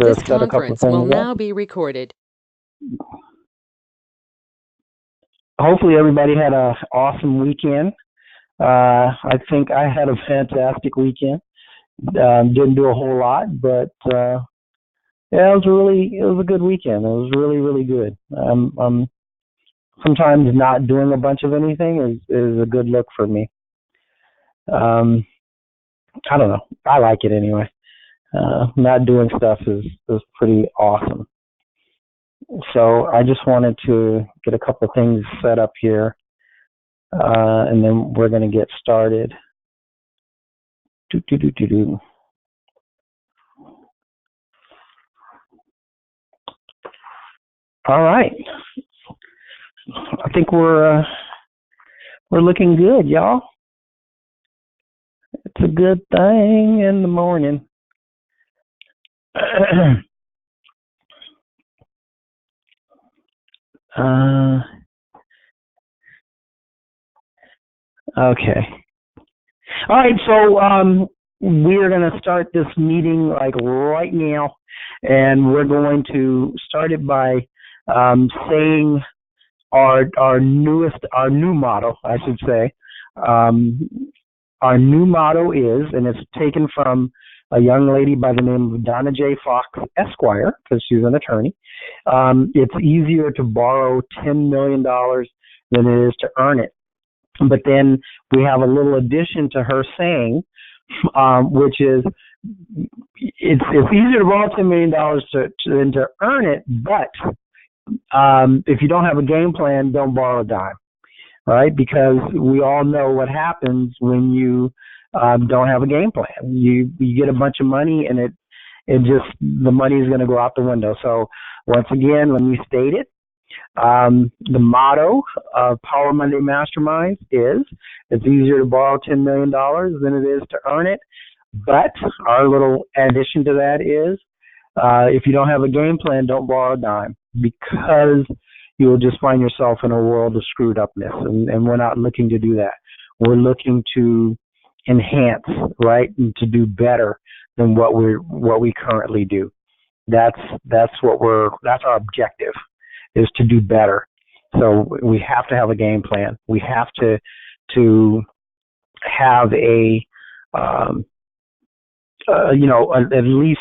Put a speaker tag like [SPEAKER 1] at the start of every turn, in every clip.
[SPEAKER 1] to
[SPEAKER 2] This
[SPEAKER 1] set a couple of
[SPEAKER 2] conference will
[SPEAKER 1] things up.
[SPEAKER 2] now be recorded.
[SPEAKER 1] Hopefully everybody had an awesome weekend. I think I had a fantastic weekend. Didn't do a whole lot, but yeah, it was a good weekend. It was really, really good. Sometimes not doing a bunch of anything is a good look for me. I don't know. I like it anyway. Not doing stuff is pretty awesome. So I just wanted to get a couple of things set up here, and then we're going to get started. All right. I think we're looking good, y'all. It's a good thing in the morning. Okay. All right, so we're going to start this meeting like right now, and we're going to start it by saying our new motto, I should say. Our new motto is, and it's taken from a young lady by the name of Donna J. Fox Esquire, because she's an attorney. It's easier to borrow $10 million than it is to earn it. But then we have a little addition to her saying, which is, it's easier to borrow $10 million than to earn it, but if you don't have a game plan, don't borrow a dime, right? Because we all know what happens when you don't have a game plan. You get a bunch of money, and it just, the money is going to go out the window. So once again, let me state it. The motto of Power Monday Mastermind is, it's easier to borrow $10 million than it is to earn it. But our little addition to that is, if you don't have a game plan, don't borrow a dime, because you will just find yourself in a world of screwed upness. And we're not looking to do that. We're looking to enhance, right, and to do better than what we currently do. That's our objective, is to do better. So we have to have a game plan. We have to have at least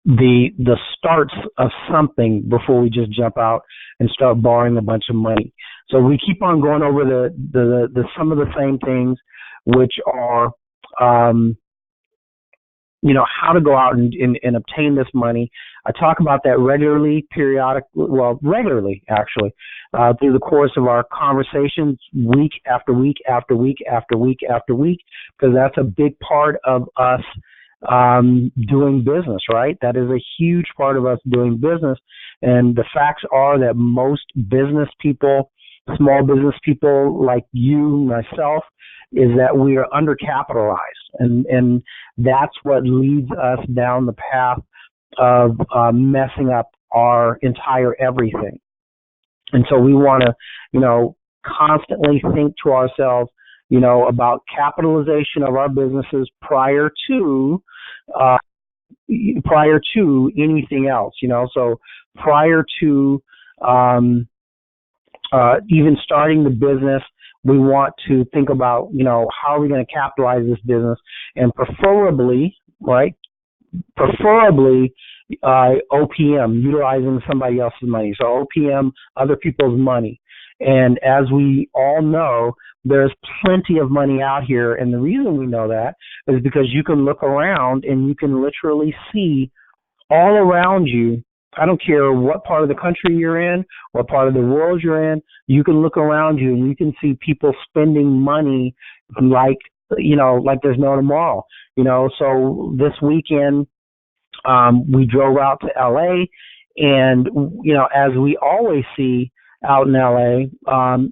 [SPEAKER 1] the starts of something before we just jump out and start borrowing a bunch of money. So we keep on going over the some of the same things, which are how to go out and obtain this money. I talk about that regularly actually, through the course of our conversations, week after week after week after week after week, because that's a big part of us doing business, right? That is a huge part of us doing business. And the facts are that most business people, small business people like you, myself, is that we are undercapitalized. And that's what leads us down the path of messing up our entire everything. And so we want to, constantly think to ourselves, about capitalization of our businesses prior to anything else, so prior to even starting the business, we want to think about, how are we going to capitalize this business, and preferably OPM, utilizing somebody else's money. So OPM, other people's money. And as we all know, there's plenty of money out here. And the reason we know that is because you can look around and you can literally see all around you. I don't care what part of the country you're in, what part of the world you're in, you can look around you and you can see people spending money like there's no tomorrow. So this weekend, we drove out to LA, and, as we always see out in LA,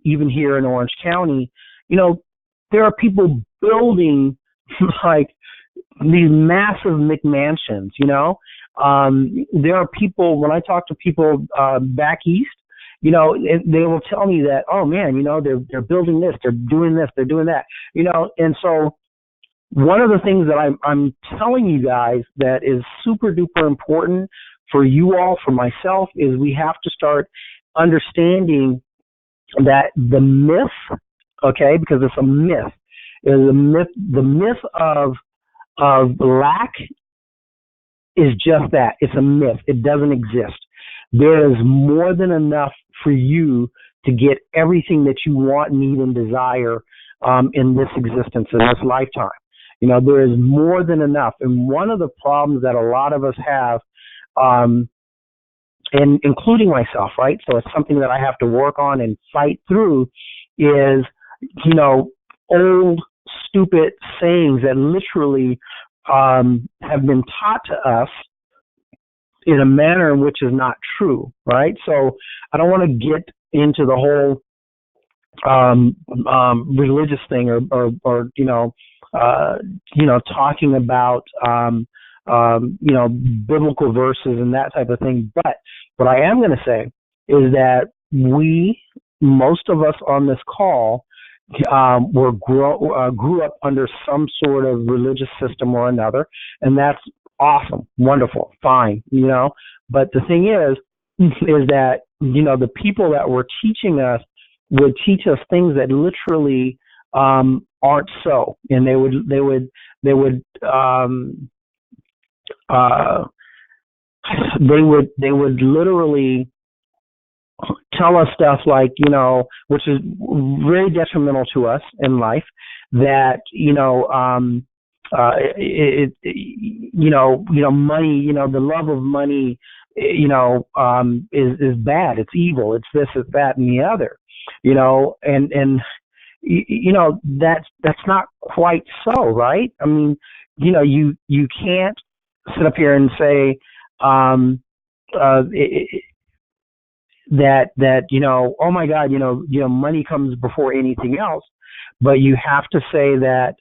[SPEAKER 1] even here in Orange County, there are people building like these massive McMansions, there are people, when I talk to people back east, they will tell me that, oh man, they're building this, they're doing this, they're doing that, and so one of the things that I'm telling you guys that is super duper important for you all, for myself, is we have to start understanding that the myth, okay, because it's a myth, is the myth of lack is just that. It's a myth. It doesn't exist. There is more than enough for you to get everything that you want, need, and desire in this existence, in this lifetime. There is more than enough. And one of the problems that a lot of us have, and including myself, right? So it's something that I have to work on and fight through, is, old, stupid sayings that literally have been taught to us in a manner in which is not true, right? So I don't want to get into the whole religious thing or talking about biblical verses and that type of thing. But what I am going to say is that most of us on this call grew up under some sort of religious system or another, and that's awesome, wonderful, fine, But the thing is that the people that were teaching us would teach us things that literally aren't so, and they would literally tell us stuff like, which is very detrimental to us in life, that money, the love of money, is bad. It's evil. It's this, it's that, and the other, and that's not quite so, right? I mean, you can't sit up here and say that oh my God, money comes before anything else, but you have to say that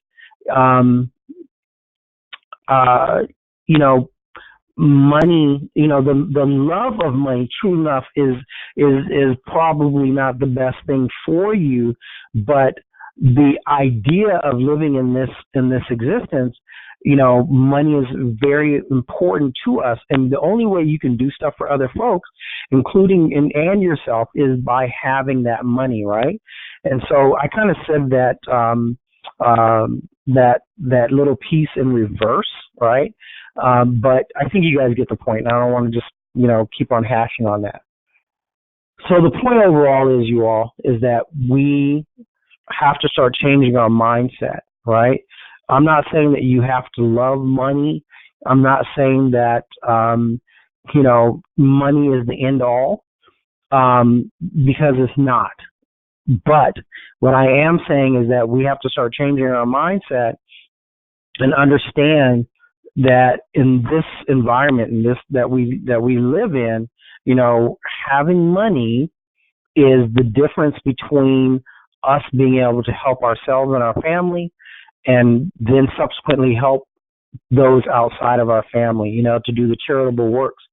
[SPEAKER 1] money, the love of money, true enough, is probably not the best thing for you, but the idea of living in this existence, money is very important to us, and the only way you can do stuff for other folks, including and yourself, is by having that money, right? And so I kind of said that little piece in reverse, right? But I think you guys get the point, and I don't want to just keep on hashing on that. So the point overall is that we have to start changing our mindset, right? I'm not saying that you have to love money. I'm not saying that, money is the end all, because it's not. But what I am saying is that we have to start changing our mindset and understand that in this environment, in this that we live in, having money is the difference between us being able to help ourselves and our family, and then subsequently help those outside of our family, to do the charitable works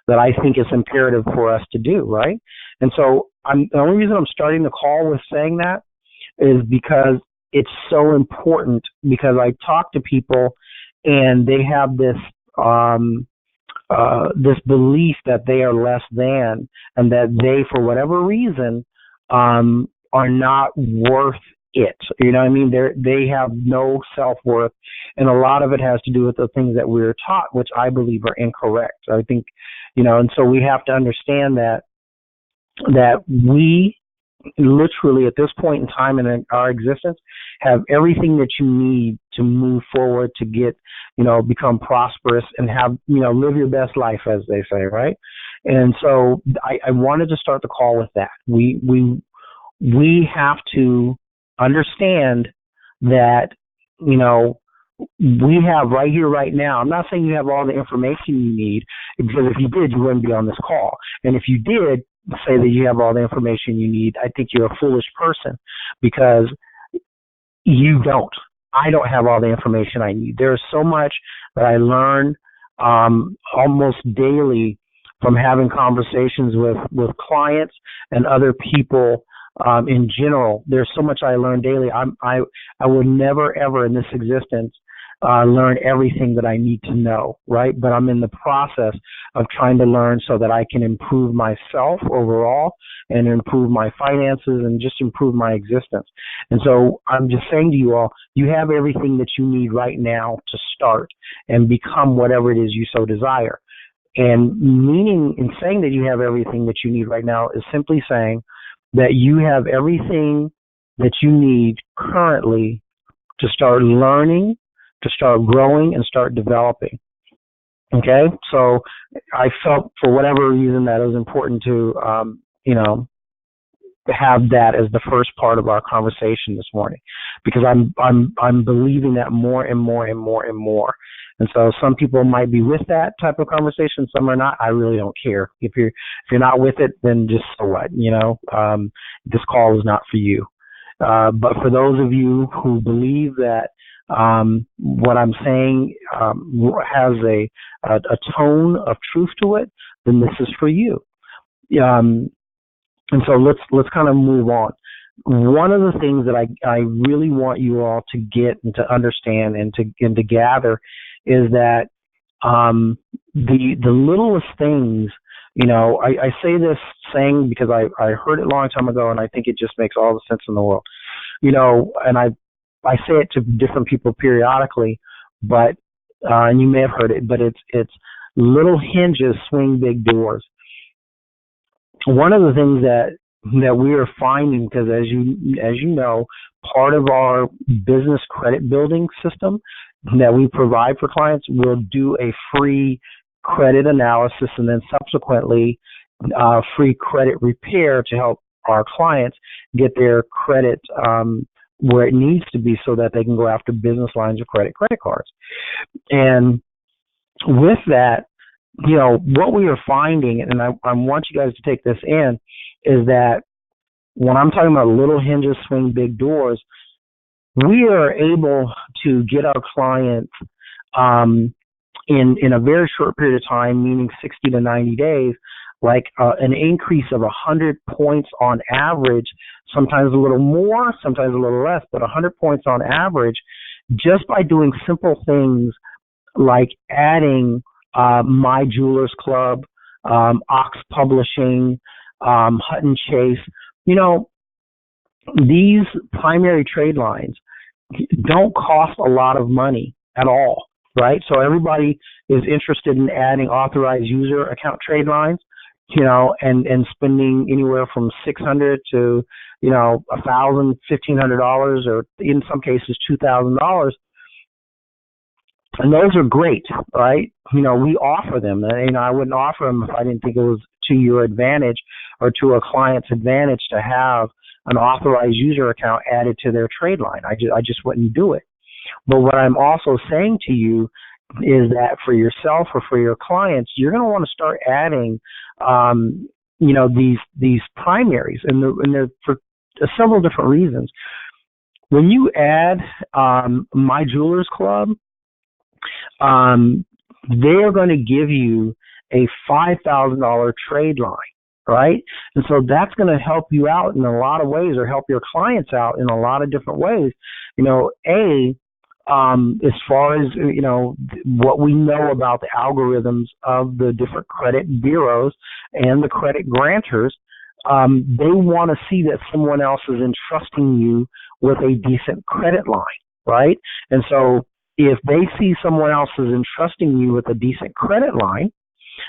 [SPEAKER 1] that I think is imperative for us to do, right? And so the only reason I'm starting the call with saying that is because it's so important, because I talk to people and they have this this belief that they are less than, and that they, for whatever reason, are not worth it. You know what I mean? They have no self-worth, and a lot of it has to do with the things that we're taught, which I believe are incorrect. I think, and so we have to understand that we literally at this point in time in our existence have everything that you need to move forward, to get, become prosperous and have, live your best life, as they say, right? And so I wanted to start the call with that. We have to understand that, we have right here, right now. I'm not saying you have all the information you need, because if you did, you wouldn't be on this call. And if you did say that you have all the information you need, I think you're a foolish person, because you don't. I don't have all the information I need. There's so much that I learn almost daily from having conversations with clients and other people in general. There's so much I learn daily. I would never, ever in this existence learn everything that I need to know, right? But I'm in the process of trying to learn so that I can improve myself overall and improve my finances and just improve my existence. And so I'm just saying to you all, you have everything that you need right now to start and become whatever it is you so desire. And meaning in saying that you have everything that you need right now is simply saying that you have everything that you need currently to start learning, to start growing, and start developing. Okay? So I felt for whatever reason that it was important to, have that as the first part of our conversation this morning, because I'm believing that more and more and more and more. And so some people might be with that type of conversation, some are not. I really don't care. If you're not with it, then just so what, this call is not for you. But for those of you who believe that what I'm saying has a tone of truth to it, then this is for you. And so let's kind of move on. One of the things that I really want you all to get and to understand and to gather is that the littlest things, I say this saying because I heard it a long time ago, and I think it just makes all the sense in the world. And I say it to different people periodically, but and you may have heard it, but it's little hinges swing big doors. One of the things that we are finding, because as you know, part of our business credit building system that we provide for clients will do a free credit analysis and then subsequently free credit repair to help our clients get their credit where it needs to be so that they can go after business lines of credit cards. And with that, what we are finding, and I want you guys to take this in, is that when I'm talking about little hinges swing big doors, we are able to get our clients in a very short period of time, meaning 60 to 90 days, like an increase of 100 points on average, sometimes a little more, sometimes a little less, but 100 points on average, just by doing simple things like adding My Jewelers Club, Ox Publishing, Hutton Chase. These primary trade lines don't cost a lot of money at all, right? So everybody is interested in adding authorized user account trade lines, and spending anywhere from $600 to $1,000, $1,500, or in some cases $2,000. And those are great, right? We offer them. And I wouldn't offer them if I didn't think it was to your advantage or to a client's advantage to have an authorized user account added to their trade line. I just wouldn't do it. But what I'm also saying to you is that for yourself or for your clients, you're going to want to start adding, these primaries, and they're for several different reasons. When you add My Jewelers Club, they are going to give you a $5,000 trade line, right? And so that's going to help you out in a lot of ways, or help your clients out in a lot of different ways. As far as, what we know about the algorithms of the different credit bureaus and the credit grantors, they want to see that someone else is entrusting you with a decent credit line, right? And so if they see someone else is entrusting you with a decent credit line,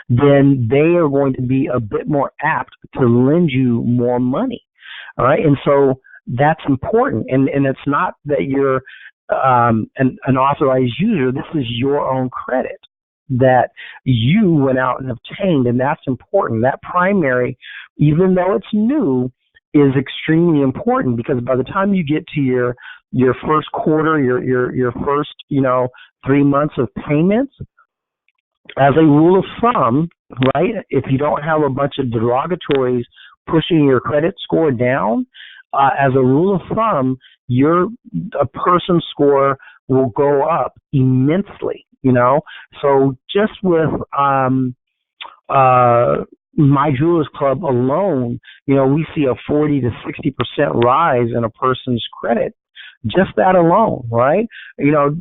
[SPEAKER 1] then they are going to be a bit more apt to lend you more money, all right? And so that's important. And it's not that you're an authorized user. This is your own credit that you went out and obtained, and that's important. That primary, even though it's new, is extremely important, because by the time you get to your first quarter, your first 3 months of payments, as a rule of thumb, right, if you don't have a bunch of derogatories pushing your credit score down, as a rule of thumb, a person's score will go up immensely, So just with My Jewelers Club alone, we see a 40 to 60% rise in a person's credit Just that alone, right?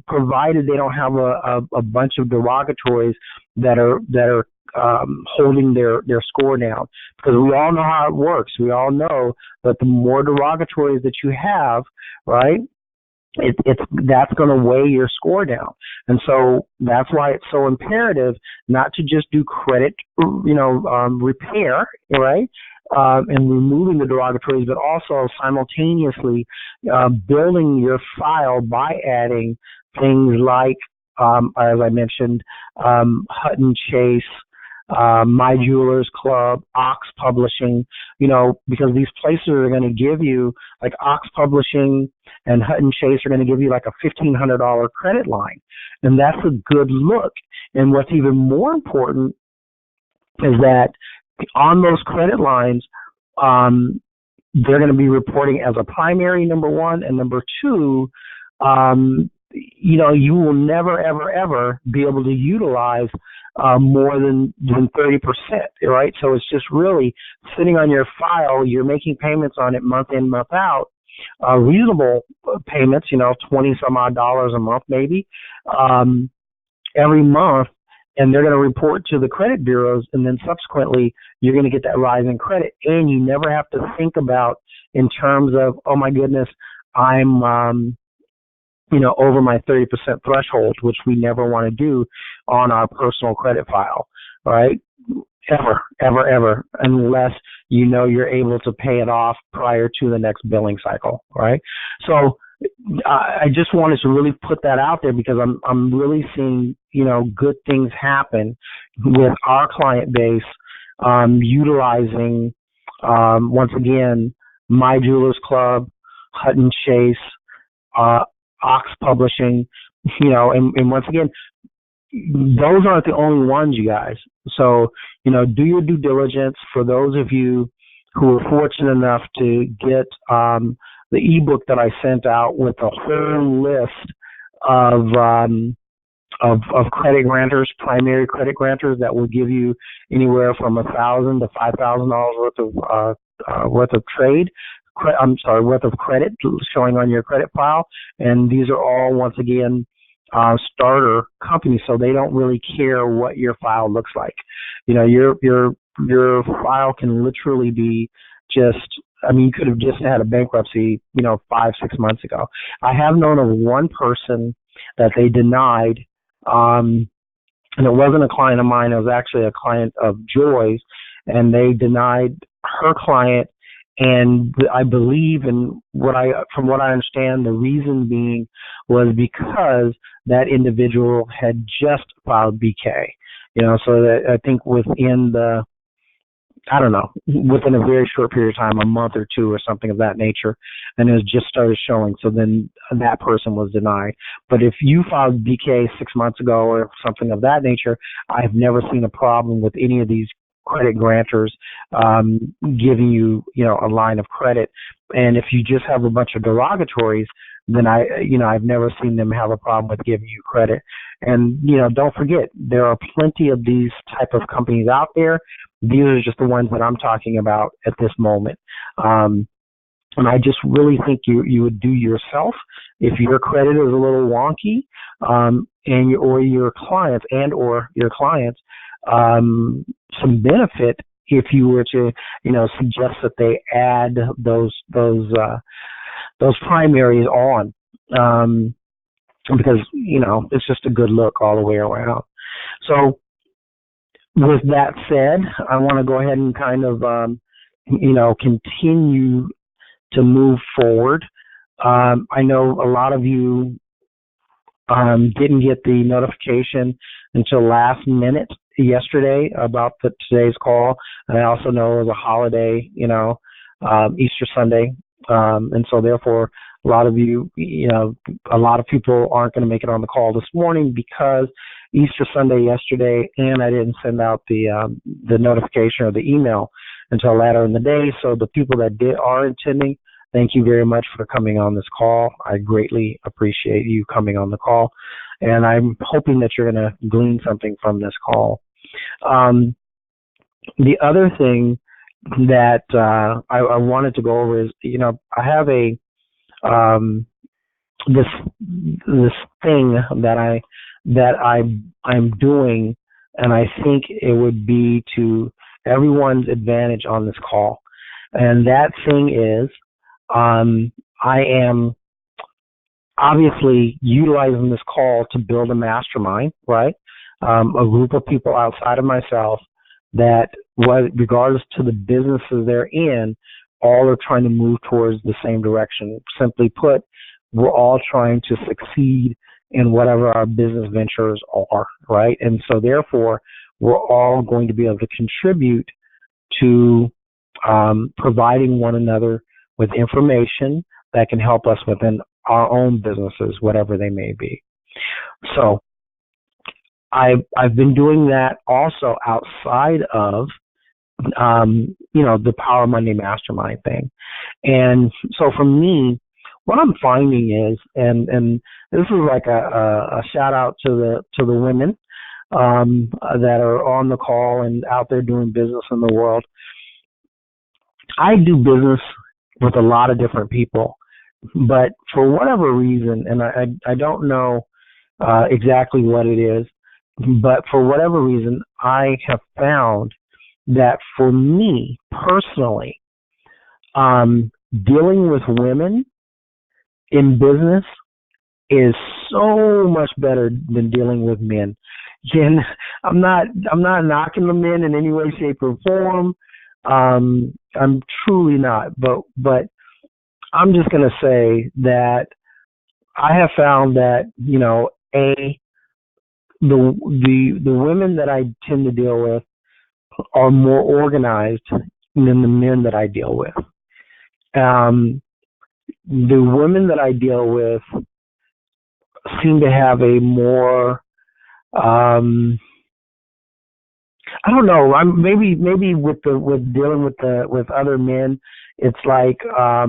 [SPEAKER 1] Provided they don't have a bunch of derogatories that are holding their score down, because we all know how it works. We all know that the more derogatories that you have, right, that's going to weigh your score down. And so that's why it's so imperative not to just do credit, repair, right, and removing the derogatories, but also simultaneously building your file by adding things like, as I mentioned, Hutton Chase, My Jewelers Club, Ox Publishing, because these places are going to give you, like Ox Publishing and Hutton Chase are going to give you like a $1,500 credit line. And that's a good look. And what's even more important is that on those credit lines, they're going to be reporting as a primary, number one, and number two, you will never, ever, ever be able to utilize more than 30%, right? So it's just really sitting on your file. You're making payments on it month in, month out, reasonable payments, 20 some odd dollars a month maybe, every month. And they're going to report to the credit bureaus, and then subsequently you're going to get that rise in credit. And you never have to think about in terms of, oh my goodness, I'm over my 30% threshold, which we never want to do on our personal credit file, right? Ever, unless you're able to pay it off prior to the next billing cycle, right? So I just wanted to really put that out there, because I'm really seeing, good things happen with our client base, utilizing, once again, My Jewelers Club, Hutton Chase, Ox Publishing, and once again, those aren't the only ones, you guys. So, do your due diligence. For those of you who are fortunate enough to get the ebook that I sent out with a whole list of credit grantors, primary credit grantors, that will give you anywhere from $1,000 to $5,000 worth of worth of credit showing on your credit file. And these are all, once again, starter companies, so they don't really care what your file looks like. Your file can literally be just, you could have just had a bankruptcy, 5-6 months ago. I have known of one person that they denied, and it wasn't a client of mine, it was actually a client of Joy's, and they denied her client. And I believe, from what I understand, the reason being was because that individual had just filed BK. So that I think within within a very short period of time, a month or two or something of that nature, and it just started showing. So then that person was denied. But if you filed BK 6 months ago or something of that nature, I've never seen a problem with any of these credit grantors giving you, a line of credit. And if you just have a bunch of derogatories, then I've never seen them have a problem with giving you credit. And, don't forget, there are plenty of these type of companies out there. These are just the ones that I'm talking about at this moment. And I just really think you would do yourself, if your credit is a little wonky, or your clients some benefit if you were to, suggest that they add those primaries on, because, it's just a good look all the way around. So with that said, I want to go ahead and kind of, continue to move forward. I know a lot of you didn't get the notification until last minute yesterday about today's call. And I also know it was a holiday, Easter Sunday. And so therefore, a lot of you, a lot of people aren't going to make it on the call this morning because Easter Sunday yesterday, and I didn't send out the notification or the email until later in the day. So the people that are attending, thank you very much for coming on this call. I greatly appreciate you coming on the call, and I'm hoping that you're going to glean something from this call. The other thing that I wanted to go over is, I have a this this thing I'm doing, and I think it would be to everyone's advantage on this call. And that thing is, I am obviously utilizing this call to build a mastermind, right? A group of people outside of myself that, regardless to the businesses they're in, all are trying to move towards the same direction. Simply put, we're all trying to succeed in whatever our business ventures are, right? And so therefore, we're all going to be able to contribute to providing one another with information that can help us within our own businesses, whatever they may be. So I've been doing that also outside of the Power Monday Mastermind thing. And so for me, what I'm finding is, and this is like a shout out to the women that are on the call and out there doing business in the world. I do business with a lot of different people, but for whatever reason, and I don't know exactly what it is, but for whatever reason, I have found that for me personally, dealing with women in business is so much better than dealing with men. Again, I'm not knocking the men in any way, shape, or form. I'm truly not, but I'm just going to say that I have found that the women that I tend to deal with are more organized than the men that I deal with. The women that I deal with seem to have a more I don't know. Maybe with dealing with other men, it's like our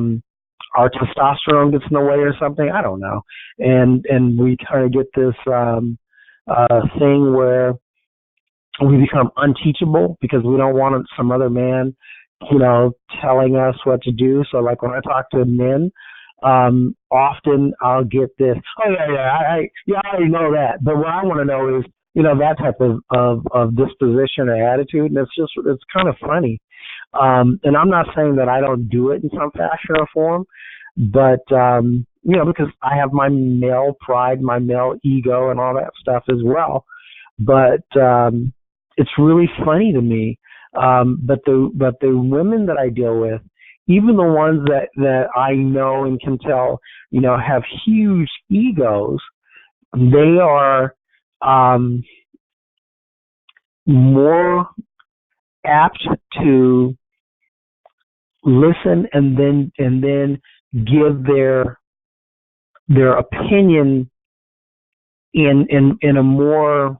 [SPEAKER 1] testosterone gets in the way or something. I don't know, and we kind of get this thing where we become unteachable because we don't want some other man, telling us what to do. So like when I talk to men, often I'll get this, oh I already know that. But what I want to know is, that type of disposition or attitude. And it's kind of funny. And I'm not saying that I don't do it in some fashion or form, but, because I have my male pride, my male ego and all that stuff as well. But, it's really funny to me. But the women that I deal with, even the ones that I know and can tell, have huge egos, they are more apt to listen and then give their opinion in a more,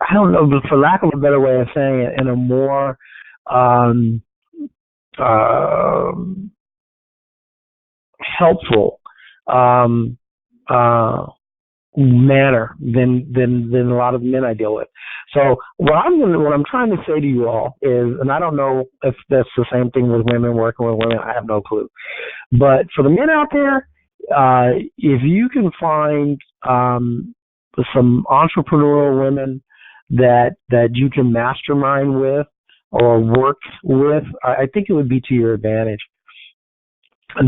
[SPEAKER 1] I don't know, but for lack of a better way of saying it, in a more helpful manner than a lot of men I deal with. So what I'm trying to say to you all is, and I don't know if that's the same thing with women, working with women, I have no clue. But for the men out there, if you can find some entrepreneurial women that you can mastermind with or work with, I think it would be to your advantage.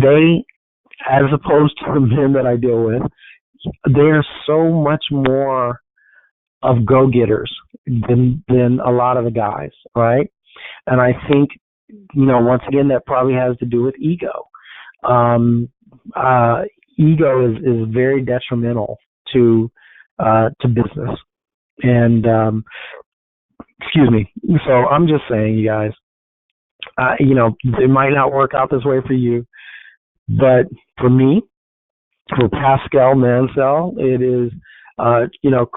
[SPEAKER 1] They, as opposed to the men that I deal with, they're so much more of go-getters than a lot of the guys, right? And I think, once again, that probably has to do with ego. Ego is very detrimental to business. And excuse me. So I'm just saying, you guys, it might not work out this way for you, but for me, for Pascal Mansell, it is,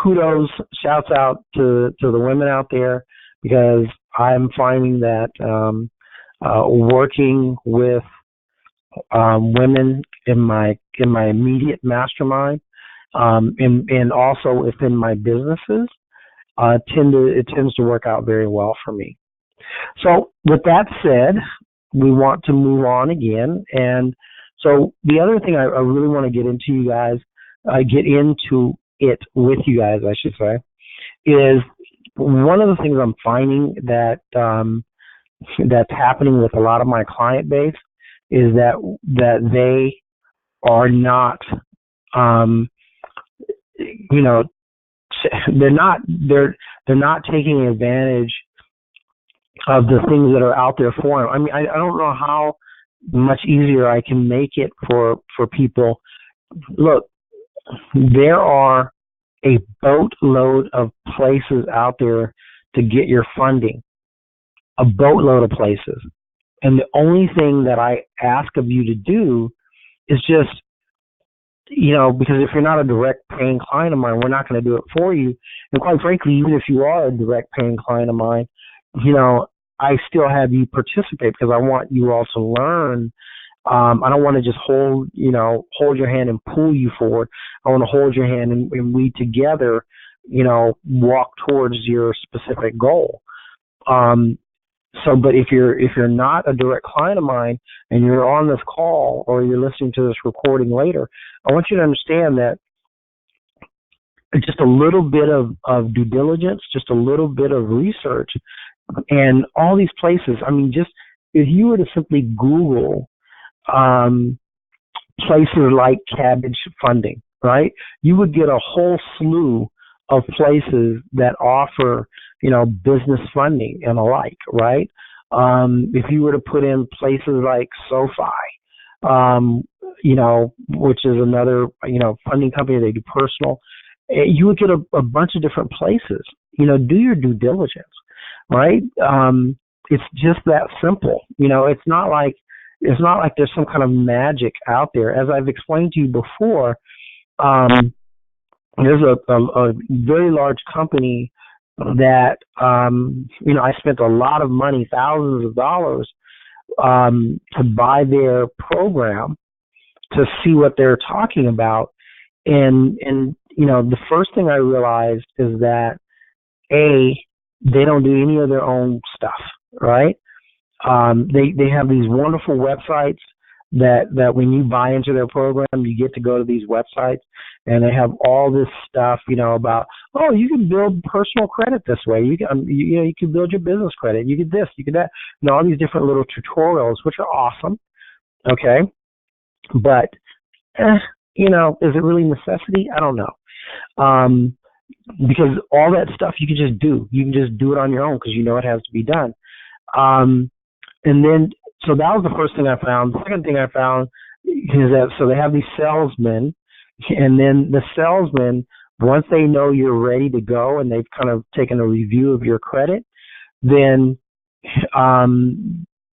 [SPEAKER 1] kudos, shouts out to the women out there, because I'm finding that working with women in my immediate mastermind, and also within my businesses, it tends to work out very well for me. So with that said, we want to move on again, and So the other thing I really want to get into you guys, get into it with you guys, I should say, is one of the things I'm finding that that's happening with a lot of my client base is that they are not, um, you know, they're not taking advantage of the things that are out there for them. I mean, I don't know how much easier I can make it for people. Look, there are a boatload of places out there to get your funding, a boatload of places. And the only thing that I ask of you to do is just, because if you're not a direct paying client of mine, we're not going to do it for you. And quite frankly, even if you are a direct paying client of mine, I still have you participate because I want you all to learn. I don't want to just hold your hand and pull you forward. I want to hold your hand and we together, walk towards your specific goal. But if you're not a direct client of mine and you're on this call or you're listening to this recording later, I want you to understand that just a little bit of due diligence, just a little bit of research, and all these places. I mean, just if you were to simply Google places like cabbage funding, right? You would get a whole slew of places that offer, business funding and alike, right? If you were to put in places like SoFi, which is another, funding company, they do personal, you would get a bunch of different places. Do your due diligence, right? It's just that simple. It's not like there's some kind of magic out there. As I've explained to you before, there's a very large company that, I spent a lot of money, thousands of dollars, to buy their program to see what they're talking about. And the first thing I realized is that, they don't do any of their own stuff, right? They have these wonderful websites that when you buy into their program, you get to go to these websites and they have all this stuff, about, you can build personal credit this way. You can, you can build your business credit. You get this, you get that, all these different little tutorials, which are awesome. Okay. But, is it really necessity? I don't know. Because all that stuff you can just do. You can just do it on your own because it has to be done. And then, so that was the first thing I found. The second thing I found is that, so they have these salesmen, and then the salesmen, once they know you're ready to go and they've kind of taken a review of your credit, then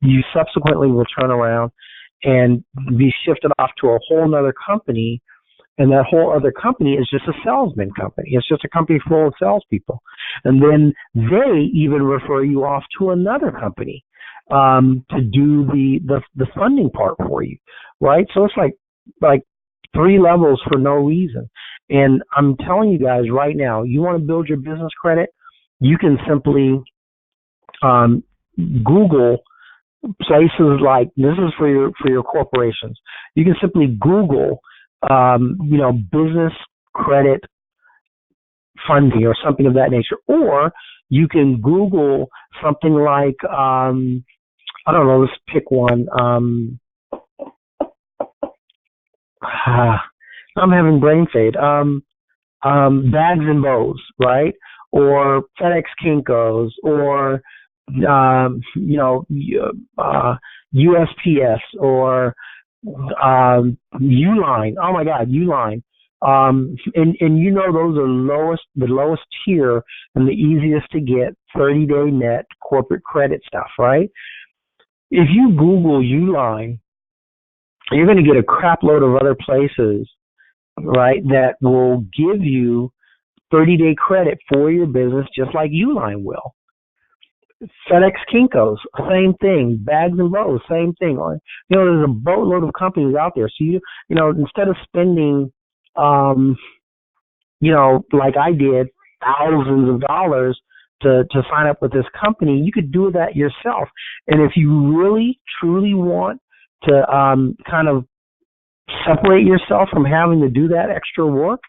[SPEAKER 1] you subsequently will turn around and be shifted off to a whole other company. And that whole other company is just a salesman company. It's just a company full of salespeople. And then they even refer you off to another company to do the funding part for you, right? So it's like 3 levels for no reason. And I'm telling you guys right now, you want to build your business credit, you can simply Google places like, this is for your corporations. You can simply Google business credit funding or something of that nature. Or you can Google something like, I don't know, let's pick one. I'm having brain fade. Bags and Bows, right? Or FedEx Kinkos, or, USPS, or Uline. Oh my God, Uline. And those are the lowest tier and the easiest to get 30-day net corporate credit stuff, right? If you Google Uline, you're going to get a crap load of other places, right, that will give you 30-day credit for your business just like Uline will. FedEx Kinkos, same thing. Bags and Bows, same thing. There's a boatload of companies out there. So instead of spending, like I did, thousands of dollars to sign up with this company, you could do that yourself. And if you really truly want to kind of separate yourself from having to do that extra work,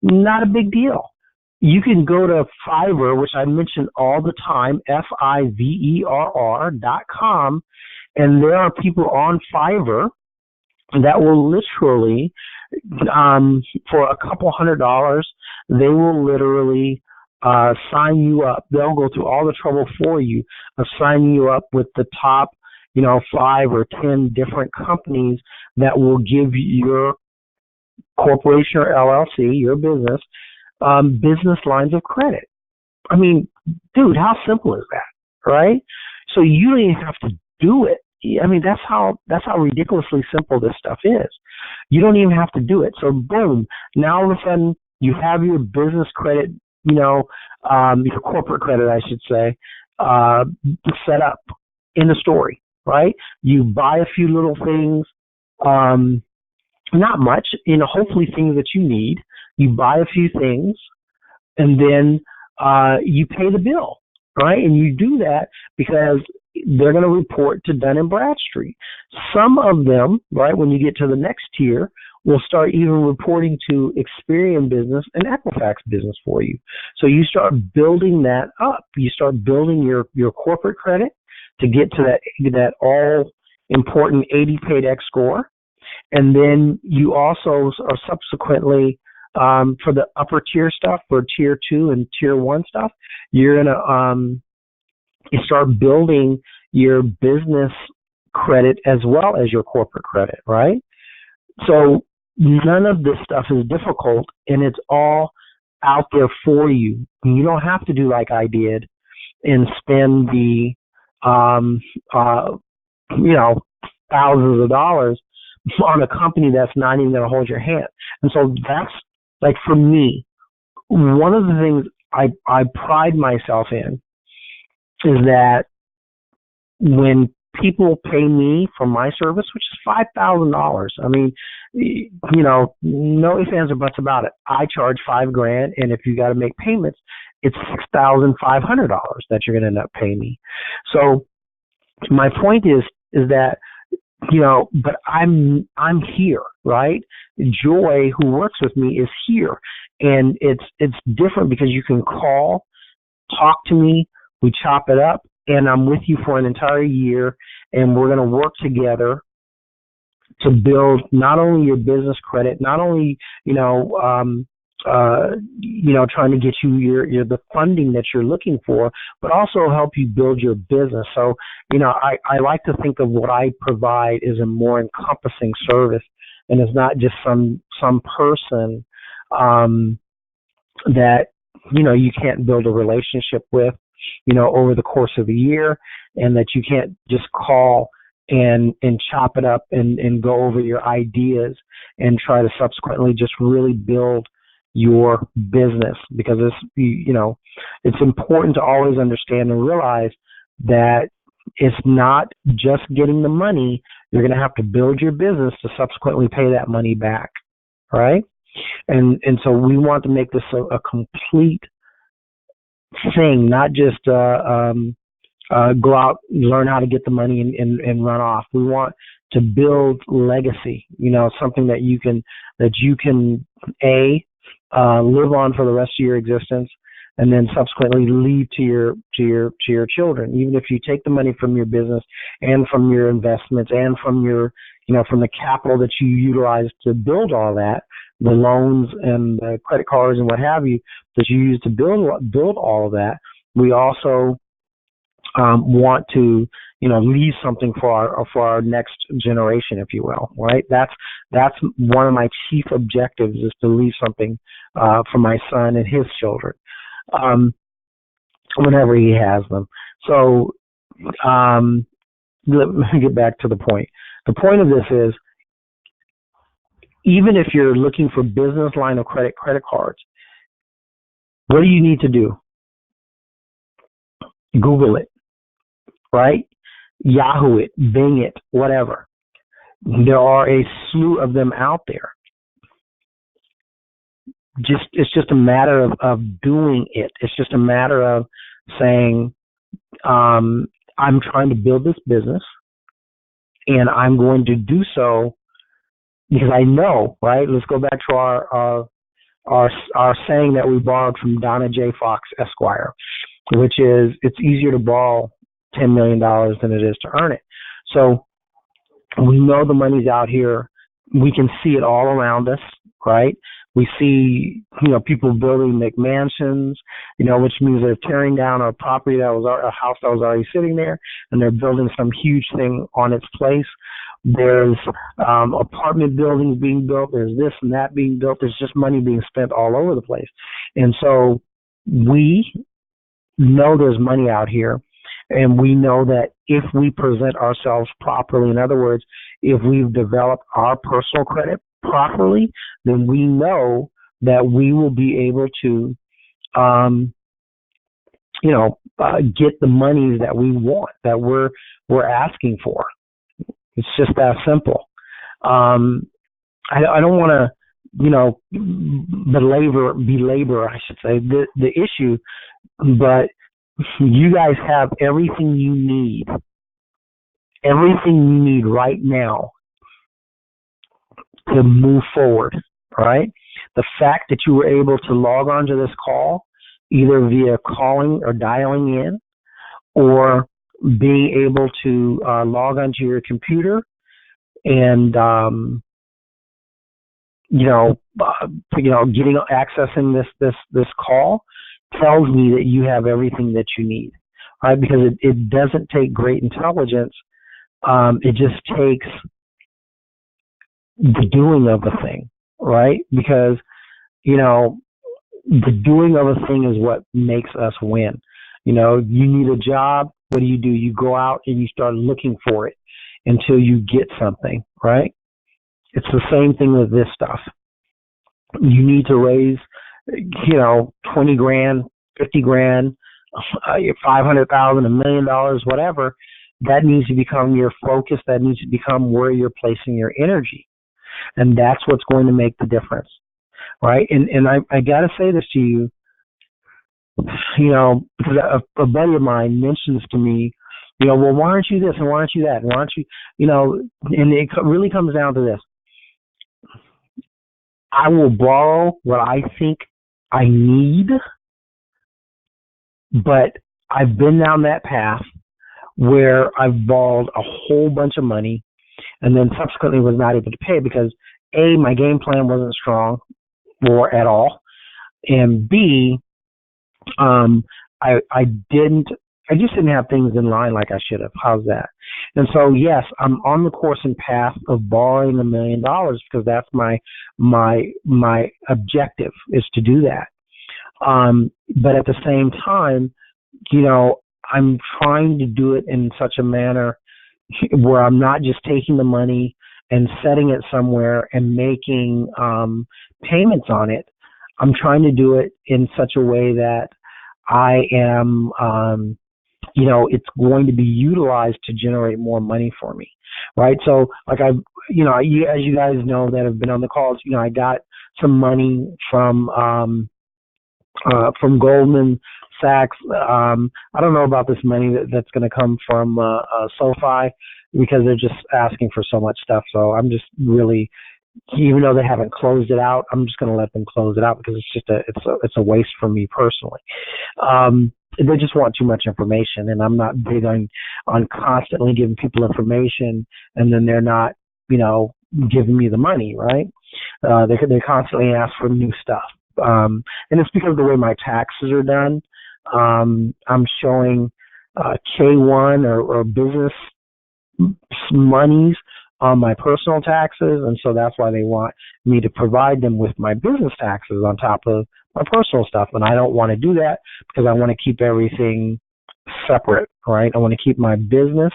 [SPEAKER 1] not a big deal. You can go to Fiverr, which I mention all the time, Fiverr.com, and there are people on Fiverr that will literally, for a couple $100, they will literally sign you up. They'll go through all the trouble for you of signing you up with the top, 5 or 10 different companies that will give your corporation or LLC, your business, business lines of credit. I mean, dude, how simple is that, right? So you don't even have to do it. I mean, that's how ridiculously simple this stuff is. You don't even have to do it. So boom, now all of a sudden you have your business credit, your corporate credit, I should say, set up in the story, right? You buy a few little things, not much, hopefully things that you need. You buy a few things, and then you pay the bill, right? And you do that because they're going to report to Dun & Bradstreet. Some of them, right, when you get to the next tier, will start even reporting to Experian Business and Equifax Business for you. So you start building that up. You start building your corporate credit to get to that all-important 80 PAYDEX score. And then you also are subsequently, for the upper tier stuff, for tier 2 and tier 1 stuff, you're going to you start building your business credit as well as your corporate credit, right? So none of this stuff is difficult, and it's all out there for you. You don't have to do like I did and spend the, thousands of dollars on a company that's not even going to hold your hand. And so that's, like, for me, one of the things I pride myself in is that when people pay me for my service, which is $5,000, I mean, no ifs, ands, or buts about it. I charge $5,000, and if you got to make payments, it's $6,500 that you're going to end up paying me. So my point is that, but I'm here, right? Joy, who works with me, is here, and it's different because you can call, talk to me, we chop it up, and I'm with you for an entire year, and we're going to work together to build not only your business credit, not only trying to get you the funding that you're looking for, but also help you build your business. So, I like to think of what I provide as a more encompassing service, and it's not just some person that you can't build a relationship with, over the course of a year, and that you can't just call and chop it up and go over your ideas and try to subsequently just really build your business, because it's important to always understand and realize that it's not just getting the money. You're going to have to build your business to subsequently pay that money back, right? And so we want to make this a complete thing, not just go out, learn how to get the money and run off. We want to build legacy, something that you can live on for the rest of your existence, and then subsequently leave to your children. Even if you take the money from your business and from your investments and from your from the capital that you utilize to build all that, the loans and the credit cards and what have you that you use to build all of that, we also want to leave something for our next generation, if you will, right? That's one of my chief objectives, is to leave something for my son and his children whenever he has them. So let me get back to the point. The point of this is, even if you're looking for business line of credit cards, what do you need to do? Google it, right? Yahoo it, Bing it, whatever. There are a slew of them out there. It's just a matter of doing it. It's just a matter of saying, I'm trying to build this business, and I'm going to do so because I know, right? Let's go back to our saying that we borrowed from Donna J. Fox Esquire, which is it's easier to borrow $10 million than it is to earn it. So we know the money's out here. We can see it all around us, right? We see, people building McMansions, which means they're tearing down a property a house that was already sitting there, and they're building some huge thing on its place. There's apartment buildings being built. There's this and that being built. There's just money being spent all over the place. And so we know there's money out here, and we know that if we present ourselves properly, in other words, if we've developed our personal credit properly, then we know that we will be able to, get the money that we want, that we're asking for. It's just that simple. I don't want to, belabor, I should say, the issue, but you guys have everything you need right now to move forward, right? The fact that you were able to log onto this call, either via calling or dialing in, or being able to log onto your computer and getting accessing this call tells me that you have everything that you need, right? Because it doesn't take great intelligence. It just takes the doing of a thing, right? Because, the doing of a thing is what makes us win. You need a job. What do? You go out and you start looking for it until you get something, right? It's the same thing with this stuff. You need to raise, 20 grand, 50 grand, 500,000, $1 million, whatever. That needs to become your focus. That needs to become where you're placing your energy. And that's what's going to make the difference, right? And I got to say this to you, because a buddy of mine mentions to me, well, why aren't you this and why aren't you that? And why aren't you, and it really comes down to this. I will borrow what I think I need, but I've been down that path where I've borrowed a whole bunch of money and then subsequently was not able to pay because A, my game plan wasn't strong or at all, and B, I just didn't have things in line like I should have. How's that? And so, yes, I'm on the course and path of borrowing $1 million because that's my objective is to do that. But at the same time, I'm trying to do it in such a manner where I'm not just taking the money and setting it somewhere and making payments on it. I'm trying to do it in such a way that I am, it's going to be utilized to generate more money for me, right? So, like as you guys know that have been on the calls, I got some money from Goldman Sachs. I don't know about this money that's going to come from SoFi because they're just asking for so much stuff. So I'm just really, even though they haven't closed it out, I'm just going to let them close it out because it's just it's a waste for me personally. They just want too much information, and I'm not big on constantly giving people information and then they're not, giving me the money, right? They constantly ask for new stuff. And it's because of the way my taxes are done. I'm showing K1 or business monies on my personal taxes, and so that's why they want me to provide them with my business taxes on top of my personal stuff. And I don't want to do that because I want to keep everything separate, right? I want to keep my business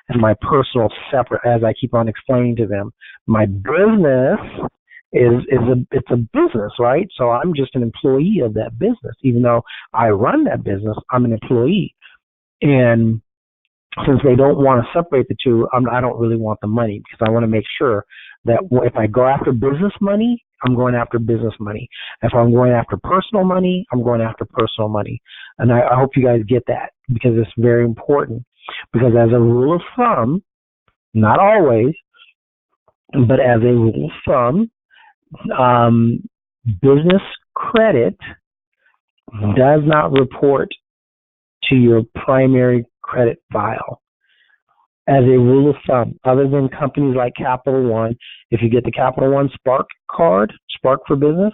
[SPEAKER 1] and my personal separate, as I keep on explaining to them. My business it's a business, right? So I'm just an employee of that business. Even though I run that business, I'm an employee. And since they don't want to separate the two, I don't really want the money because I want to make sure that if I go after business money, I'm going after business money. If I'm going after personal money, I'm going after personal money. And I hope you guys get that because it's very important. Because as a rule of thumb, not always, But as a rule of thumb, business credit does not report to your primary credit file. As a rule of thumb, other than companies like Capital One, if you get the Capital One Spark card, Spark for Business,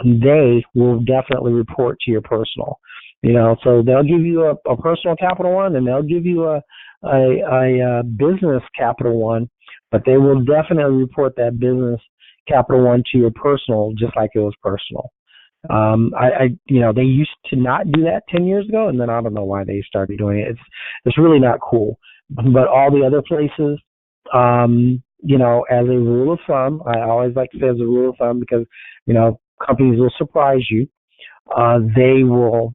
[SPEAKER 1] they will definitely report to your personal. So they'll give you a personal Capital One, and they'll give you a business Capital One, but they will definitely report that business Capital One to your personal, just like it was personal. They used to not do that 10 years ago, and then I don't know why they started doing it. It's really not cool. But all the other places, as a rule of thumb, I always like to say as a rule of thumb because, companies will surprise you. They will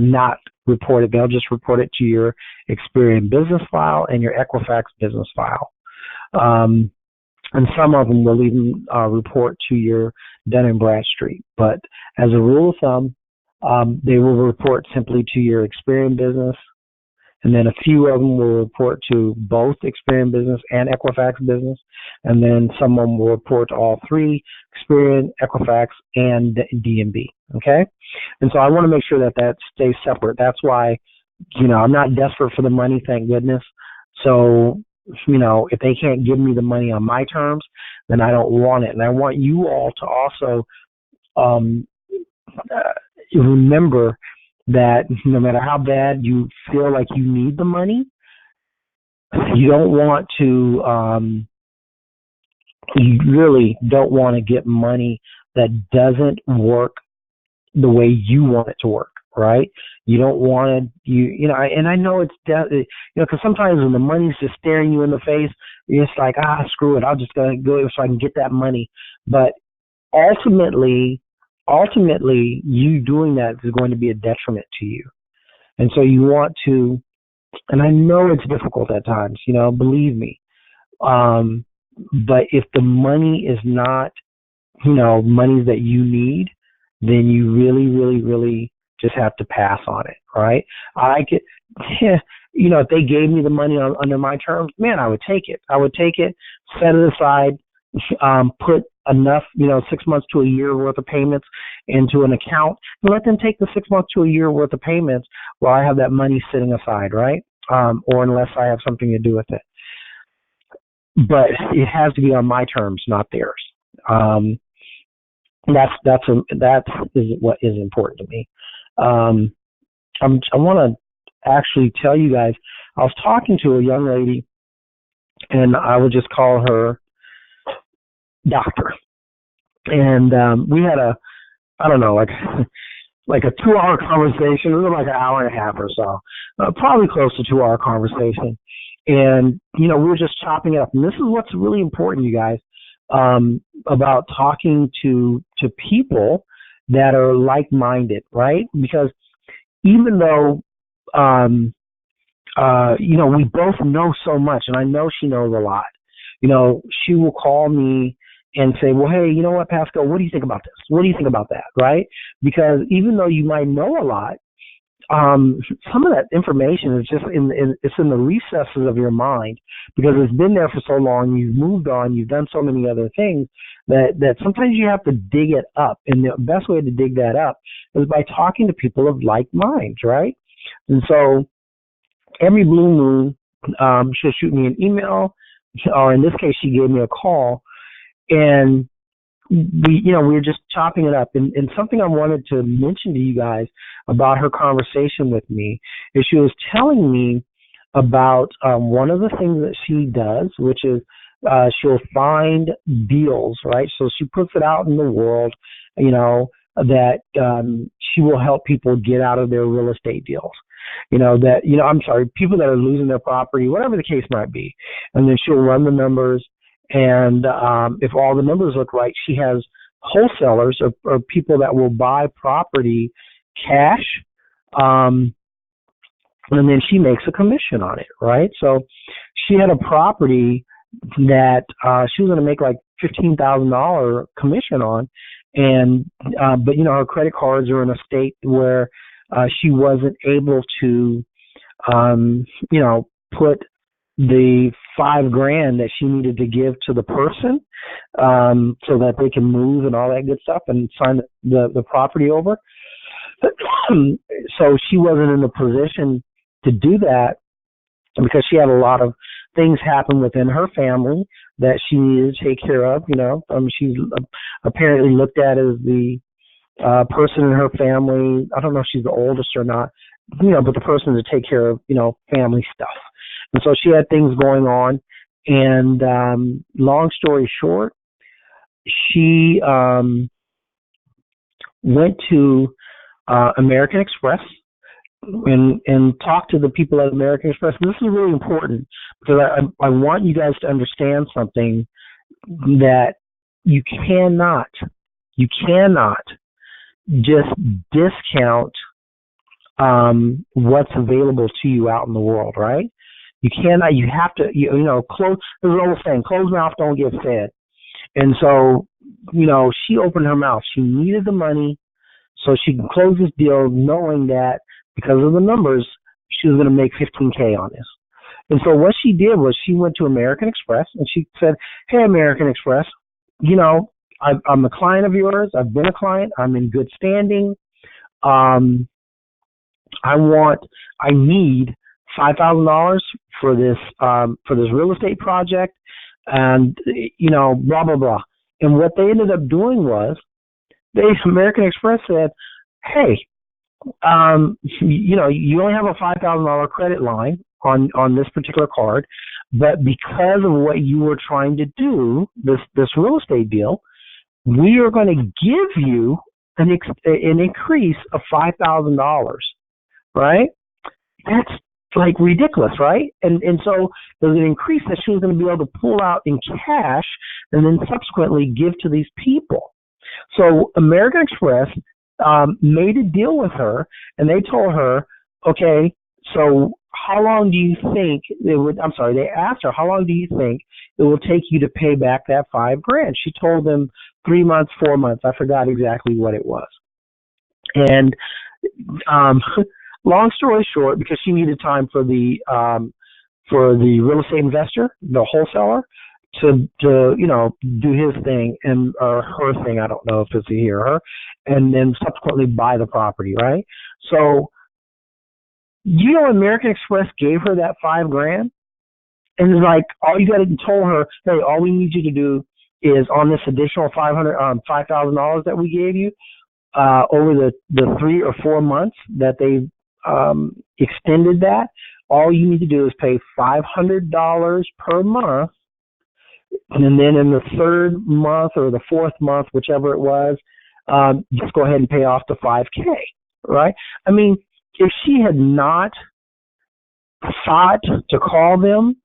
[SPEAKER 1] not report it. They'll just report it to your Experian business file and your Equifax business file. And some of them will even report to your Dun & Bradstreet. But as a rule of thumb, they will report simply to your Experian business, and then a few of them will report to both Experian business and Equifax business, and then some of them will report to all three, Experian, Equifax, and DMB. Okay? And so I want to make sure that stays separate. That's why, I'm not desperate for the money, thank goodness. So, if they can't give me the money on my terms, then I don't want it. And I want you all to also remember that no matter how bad you feel like you need the money, you don't want to, you really don't want to get money that doesn't work the way you want it to work, right? You don't want to, and I know it's, because sometimes when the money's just staring you in the face, you're just like, screw it, I'll just go so I can get that money. But ultimately, you doing that is going to be a detriment to you. And so you want to, and I know it's difficult at times, believe me. But if the money is not, money that you need, then you really, really, really just have to pass on it, right? If they gave me the money under my terms, man, I would take it. Set it aside, put enough, 6 months to a year worth of payments into an account, and let them take the 6 months to a year worth of payments while I have that money sitting aside, right? Or unless I have something to do with it. But it has to be on my terms, not theirs. That is what is important to me. I want to actually tell you guys, I was talking to a young lady, and I would just call her Doctor. And we had like a 2-hour conversation. It was like an hour and a half or so, probably close to 2-hour conversation. And, we were just chopping it up. And this is what's really important, you guys, about talking to people that are like-minded, right? Because even though, we both know so much, and I know she knows a lot, she will call me and say, well, hey, you know what, Pascal, what do you think about this? What do you think about that, right? Because even though you might know a lot, some of that information is just it's in the recesses of your mind, because it's been there for so long, you've moved on, you've done so many other things that sometimes you have to dig it up. And the best way to dig that up is by talking to people of like minds, right? And so every blue moon, she'll shoot me an email, or in this case, she gave me a call, and we were just chopping it up. And something I wanted to mention to you guys about her conversation with me is she was telling me about one of the things that she does, which is she'll find deals, right? So she puts it out in the world, that she will help people get out of their real estate deals. People that are losing their property, whatever the case might be. And then she'll run the numbers. And if all the numbers look right, she has wholesalers or people that will buy property cash, and then she makes a commission on it, right? So she had a property that she was going to make like $15,000 commission on, and but her credit cards are in a state where she wasn't able to put the $5,000 that she needed to give to the person, so that they can move and all that good stuff and sign the property over. So she wasn't in a position to do that because she had a lot of things happen within her family that she needed to take care of. She's apparently looked at as the person in her family. I don't know if she's the oldest or not, but the person to take care of, family stuff. And so she had things going on. And long story short, she went to American Express and talked to the people at American Express. And this is really important because I want you guys to understand something, that you cannot just discount what's available to you out in the world, right? You cannot. You have to. Close. There's an old saying: "Closed mouth don't get fed." And so, she opened her mouth. She needed the money so she could close this deal, knowing that because of the numbers, she was going to make $15,000 on this. And so what she did was she went to American Express and she said, "Hey, American Express, I'm a client of yours. I've been a client. I'm in good standing. I need $5,000 for this real estate project, and blah blah blah." And what they ended up doing was, American Express said, "Hey, you only have a $5,000 credit line on this particular card, but because of what you were trying to do, this real estate deal, we are going to give you an increase of $5,000, right?" That's like ridiculous, right? And so there's an increase that she was going to be able to pull out in cash and then subsequently give to these people. So American Express made a deal with her, and they told her, "Okay, so how long do you think it would?" I'm sorry, they asked her, "How long do you think it will take you to pay back that $5,000?" She told them 3 months, 4 months. I forgot exactly what it was. And long story short, because she needed time for the real estate investor, the wholesaler, to do his thing and her thing. I don't know if it's a he or her, and then subsequently buy the property, right? So, American Express gave her that $5,000, and it's like all you got to told her, "Hey, all we need you to do is on this additional $5,000 that we gave you over the 3 or 4 months that they extended that. All you need to do is pay $500 per month, and then in the 3rd month or the 4th month, whichever it was, just go ahead and pay off the $5,000, right?" I mean, if she had not thought to call them,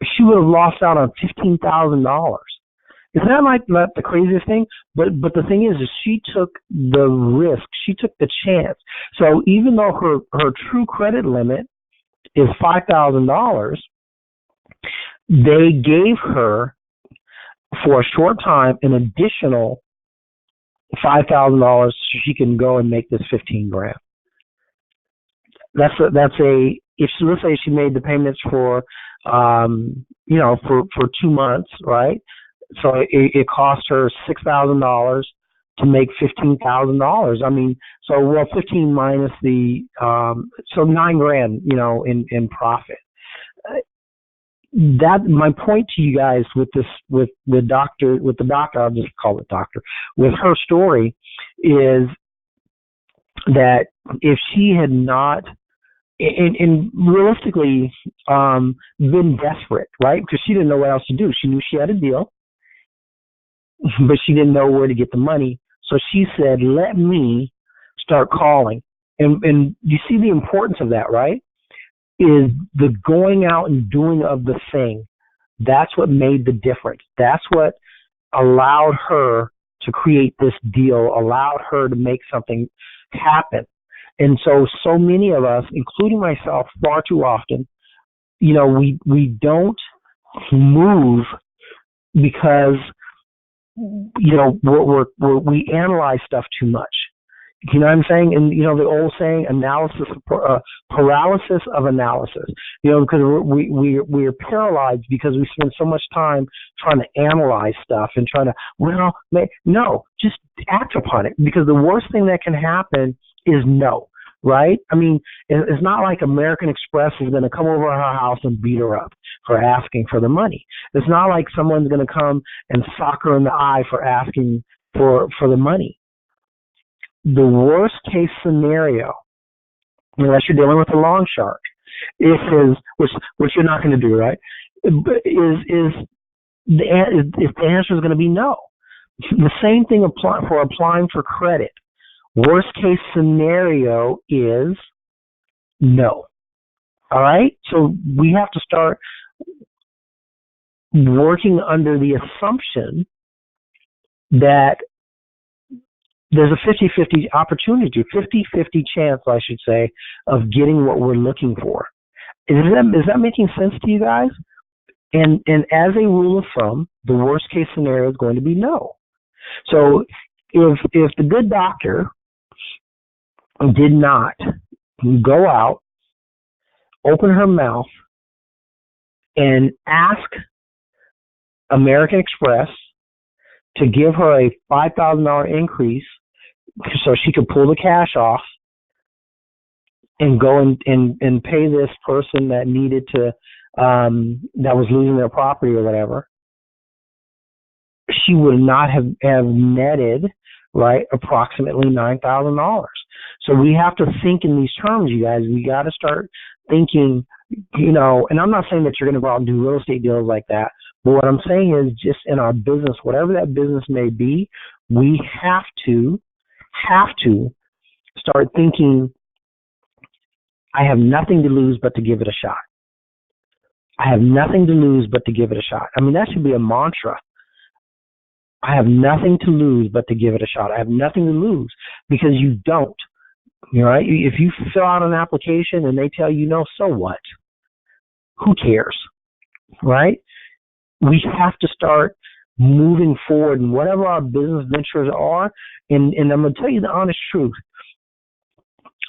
[SPEAKER 1] she would have lost out on $15,000. Isn't that like the craziest thing? But the thing is she took the risk. She took the chance. So even though her true credit limit is $5,000, they gave her for a short time an additional $5,000 so she can go and make this $15,000. Let's say she made the payments for 2 months, right? So it cost her $6,000 to make $15,000. I mean, 15 minus the so $9,000, in profit. That my point to you guys with the doctor, I'll just call it doctor, with her story is that if she had not and realistically been desperate, right? Because she didn't know what else to do. She knew she had a deal, but she didn't know where to get the money. So she said, "Let me start calling." And you see the importance of that, right? Is the going out and doing of the thing. That's what made the difference. That's what allowed her to create this deal, allowed her to make something happen. And so many of us, including myself, far too often, we don't move because we analyze stuff too much. You know what I'm saying? And, the old saying, paralysis of analysis. Because we're paralyzed because we spend so much time trying to analyze stuff and trying to, no, just act upon it. Because the worst thing that can happen is no, right? I mean, it's not like American Express is going to come over to her house and beat her up for asking for the money. It's not like someone's going to come and sock her in the eye for asking for the money. The worst case scenario, unless you're dealing with a loan shark, which you're not going to do, right? Is if the answer is going to be no. The same thing for applying for credit. Worst case scenario is no. All right? So we have to start working under the assumption that there's a 50-50 opportunity, 50-50 chance, I should say, of getting what we're looking for. Is that making sense to you guys? And as a rule of thumb, the worst case scenario is going to be no. So if the good doctor did not go out, open her mouth, and ask American Express to give her a $5,000 increase so she could pull the cash off and go and pay this person that needed to, that was losing their property or whatever, she would not have netted, right, approximately $9,000. So we have to think in these terms, you guys. We got to start thinking, and I'm not saying that you're going to go out and do real estate deals like that, but what I'm saying is just in our business, whatever that business may be, we have to start thinking, I have nothing to lose but to give it a shot. I have nothing to lose but to give it a shot. I mean, that should be a mantra. I have nothing to lose but to give it a shot. I have nothing to lose, because you don't. Right? If you fill out an application and they tell you no, so what? Who cares? Right? We have to start moving forward in whatever our business ventures are. And I'm going to tell you the honest truth.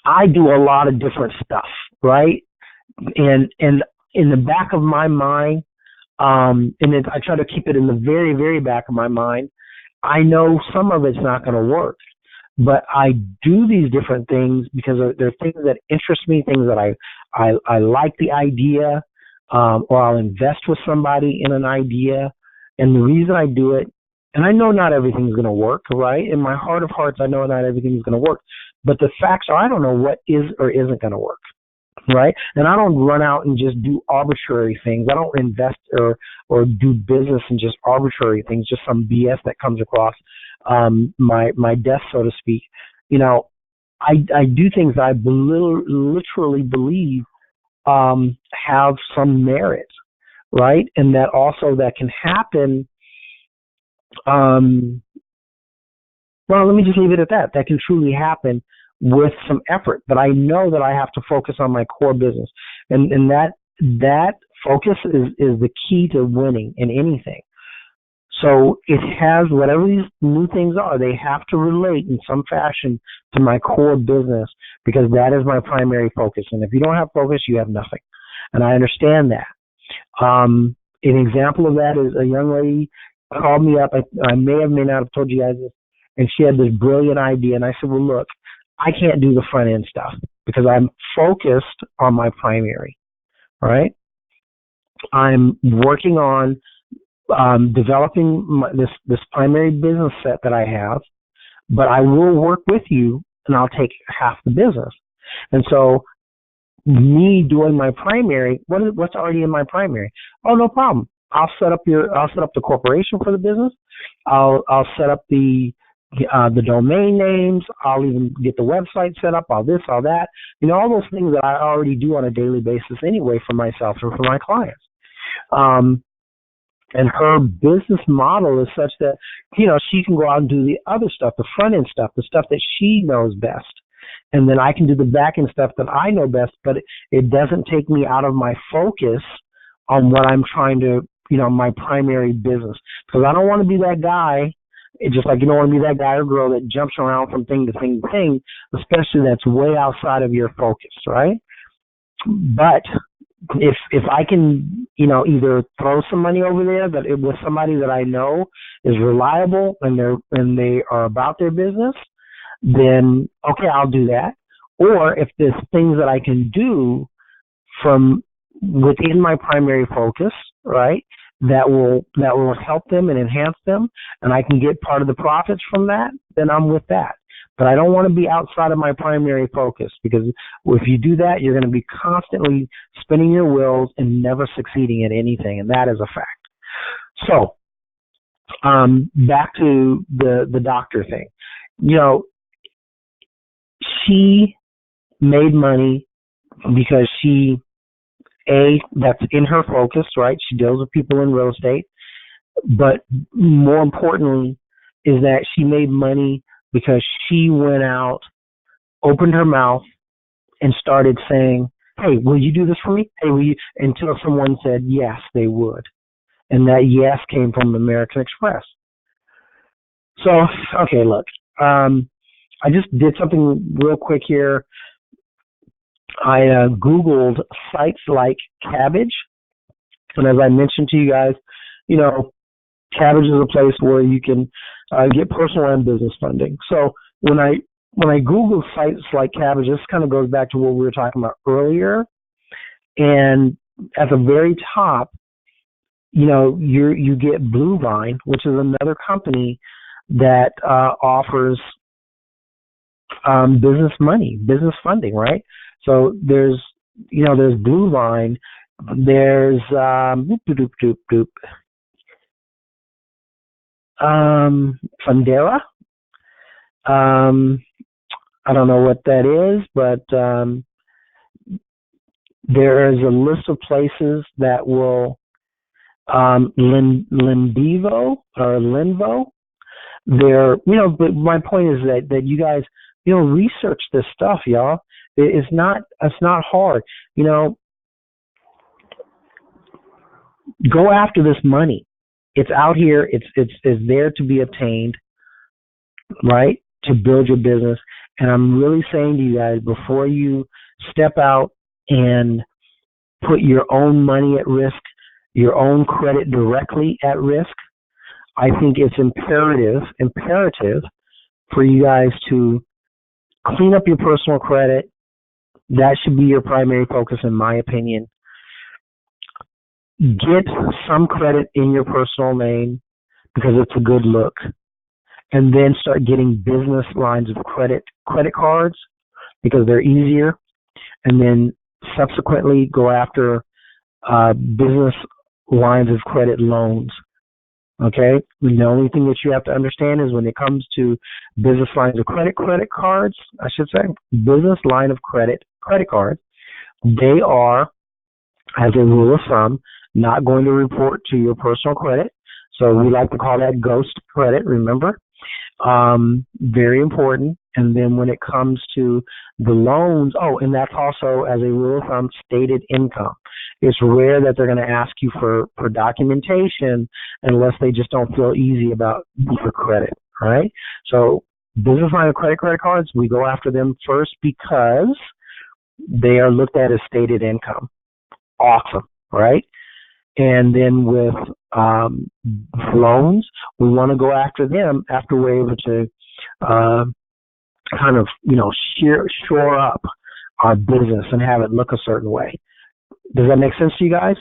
[SPEAKER 1] I do a lot of different stuff, right? And in the back of my mind, and I try to keep it in the very, very back of my mind, I know some of it's not going to work. But I do these different things because they're things that interest me, things that I like the idea, or I'll invest with somebody in an idea. And the reason I do it, and I know not everything's going to work, right? In my heart of hearts, I know not everything's going to work. But the facts are, I don't know what is or isn't going to work, right? And I don't run out and just do arbitrary things. I don't invest or do business in just arbitrary things, just some BS that comes across my desk, so to speak. I do things that I literally believe have some merit, right? And that also that can happen. Well, let me just leave it at that. That can truly happen with some effort. But I know that I have to focus on my core business, and that focus is the key to winning in anything. So it has, whatever these new things are, they have to relate in some fashion to my core business, because that is my primary focus. And if you don't have focus, you have nothing. And I understand that. An example of that is a young lady called me up. I may not have told you guys this, and she had this brilliant idea. And I said, well, look, I can't do the front end stuff because I'm focused on my primary, right? I'm working on developing this primary business set that I have, but I will work with you and I'll take half the business. And so me doing my primary, what's already in my primary? Oh, no problem. I'll set up the corporation for the business. I'll set up the domain names. I'll even get the website set up, all this, all that. All those things that I already do on a daily basis anyway for myself and for my clients. And her business model is such that, she can go out and do the other stuff, the front end stuff, the stuff that she knows best. And then I can do the back end stuff that I know best, but it doesn't take me out of my focus on what I'm trying to, my primary business. Because I don't want to be that guy It's just like you don't want to be that guy or girl that jumps around from thing to thing to thing, especially that's way outside of your focus, right? But if I can, either throw some money over there that it with somebody that I know is reliable and they are about their business, then okay, I'll do that. Or if there's things that I can do from within my primary focus, right, that will help them and enhance them, and I can get part of the profits from that, then I'm with that. But I don't want to be outside of my primary focus, because if you do that, you're going to be constantly spinning your wheels and never succeeding at anything, and that is a fact. So, back to the doctor thing. She made money because that's in her focus, right? She deals with people in real estate. But more importantly is that she made money because she went out, opened her mouth, and started saying, hey, will you do this for me? Hey, will you? Until someone said, yes, they would. And that yes came from American Express. So, okay, look, I just did something real quick here. I Googled sites like Kabbage. And as I mentioned to you guys, Kabbage is a place where you can get personal and business funding. So when I Google sites like Kabbage, this kind of goes back to what we were talking about earlier. And at the very top, you get Blue Vine, which is another company that offers business funding, right? So there's Blue Vine, there's Fundera. I don't know what that is, but there is a list of places that will Lindivo or Linvo. But my point is that you guys, research this stuff, y'all. It's not hard. Go after this money. It's out here. It's there to be obtained, right? To build your business. And I'm really saying to you guys, before you step out and put your own money at risk, your own credit directly at risk, I think it's imperative for you guys to clean up your personal credit. That should be your primary focus, in my opinion. Get some credit in your personal name because it's a good look. And then start getting business lines of credit cards because they're easier. And then subsequently go after business lines of credit loans. Okay? The only thing that you have to understand is when it comes to business lines of credit cards, I should say, business line of credit cards, they are, as a rule of thumb, not going to report to your personal credit. So we like to call that ghost credit, remember? Very important. And then when it comes to the loans, and that's also, as a rule of thumb, stated income. It's rare that they're going to ask you for documentation unless they just don't feel easy about your credit, right? So business line of credit cards, we go after them first because they are looked at as stated income. Awesome, right? And then with loans, we want to go after them after we're able to kind of, shore up our business and have it look a certain way. Does that make sense to you guys?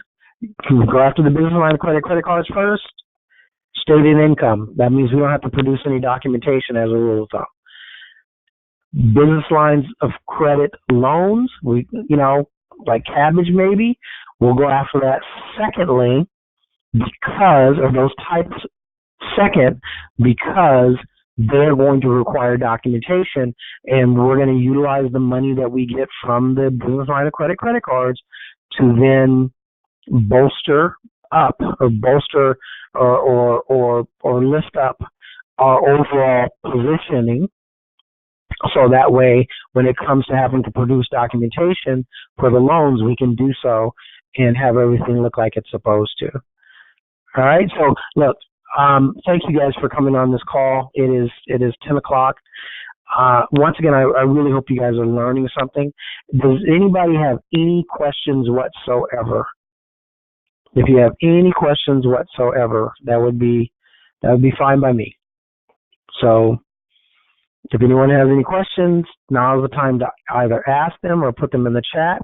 [SPEAKER 1] Can we go after the business line of credit cards first? Stated income. That means we don't have to produce any documentation as a rule of thumb. Business lines of credit loans, like Kabbage maybe, we'll go after that secondly because they're going to require documentation, and we're going to utilize the money that we get from the business line of credit cards to then bolster up or lift up our overall positioning. So that way, when it comes to having to produce documentation for the loans, we can do so and have everything look like it's supposed to. All right. So look, thank you guys for coming on this call. It is 10 o'clock. Once again, I really hope you guys are learning something. Does anybody have any questions whatsoever? If you have any questions whatsoever, that would be fine by me. So if anyone has any questions, now is the time to either ask them or put them in the chat.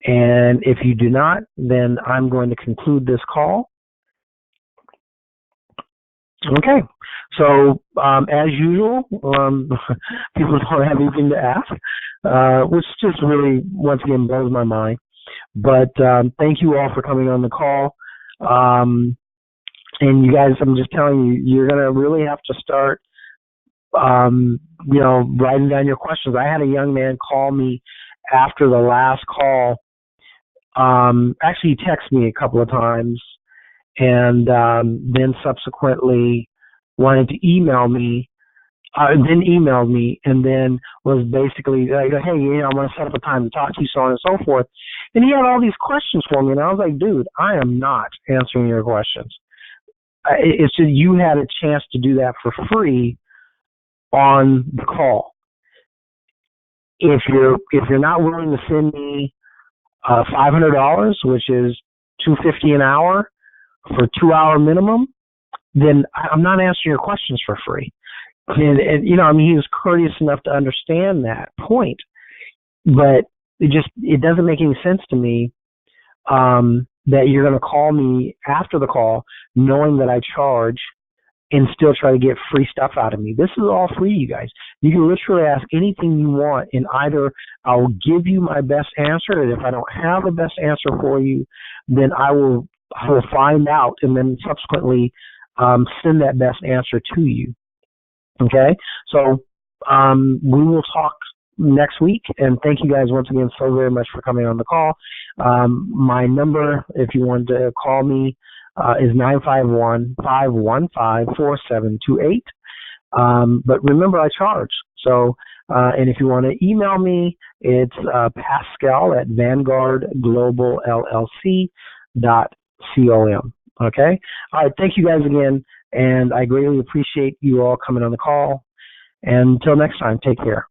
[SPEAKER 1] And if you do not, then I'm going to conclude this call. Okay. So as usual, people don't have anything to ask, which just really, once again, blows my mind. But thank you all for coming on the call. And you guys, I'm just telling you, you're going to really have to start, writing down your questions. I had a young man call me after the last call. Actually, he texted me a couple of times, and then subsequently wanted to email me, then emailed me, and then was basically like, hey, I want to set up a time to talk to you, so on and so forth. And he had all these questions for me, and I was like, dude, I am not answering your questions. It's just you had a chance to do that for free on the call. If you're not willing to send me $500, which is $250 an hour for 2-hour minimum, then I'm not answering your questions for free. And he was courteous enough to understand that point, but it doesn't make any sense to me that you're going to call me after the call knowing that I charge and still try to get free stuff out of me. This is all free, you guys. You can literally ask anything you want, and either I'll give you my best answer, and if I don't have the best answer for you, then I will find out and then subsequently send that best answer to you. Okay? So we will talk next week, and thank you guys once again so very much for coming on the call. My number, if you want to call me, is 951-515-4728. But remember, I charge. So, and if you want to email me, it's Pascal at VanguardGlobalLLC.com. Okay? All right, thank you guys again, and I greatly appreciate you all coming on the call. And until next time, take care.